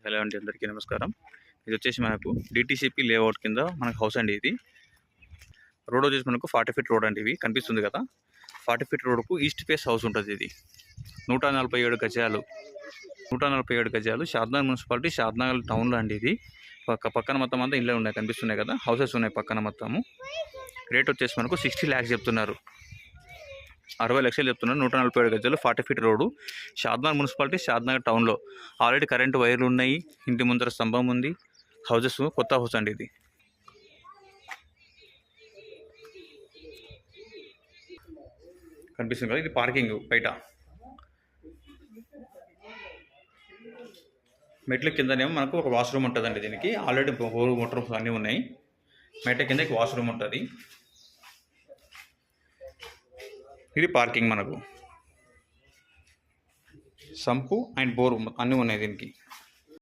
Hello అండి, అందరికీ నమస్కారం. ఇది వచ్చేసి మనకు డిటీసీపీ లేఅవుట్ కింద మనకు హౌస్ అండి. ఇది రోడ్ వచ్చేసి మనకు 40 ఫీట్ రోడ్ అండి. ఇవి కనిపిస్తుంది కదా, 40 ఫీట్ రోడ్కు ఈస్ట్ ఫేస్ హౌస్ ఉంటుంది. ఇది 147 గజాలు 147 గజాలు షాద్నగర్ మున్సిపాలిటీ, షాద్నగర్ టౌన్లో అండి. ఇది పక్కన మొత్తం అంతా ఇళ్ళే ఉన్నాయి, కనిపిస్తున్నాయి కదా, హౌసెస్ ఉన్నాయి పక్కన మొత్తము. రేట్ వచ్చేసి మనకు 60 lakhs చెప్తున్నారు, 60 లక్షలు చెప్తున్నారు. 147 గజాలు 40 feet road, Shadnagar municipality, Shadnagar టౌన్లో. ఆల్రెడీ కరెంటు వైర్లు ఉన్నాయి, ఇంటి ముందర స్తంభం ఉంది. హౌజెస్ కొత్త హౌస్ అండి. ఇది కనిపిస్తుంది కదా, ఇది పార్కింగ్. బయట మెట్ల కిందనేమో మనకు ఒక వాష్రూమ్ ఉంటుందండి. దీనికి ఆల్రెడీ వాటర్ అన్నీ ఉన్నాయి. మెట్ల కింద వాష్రూమ్ ఉంటుంది. ఇది పార్కింగ్. మనకు సంపు అండ్ బోర్ అన్నీ ఉన్నాయి దీనికి.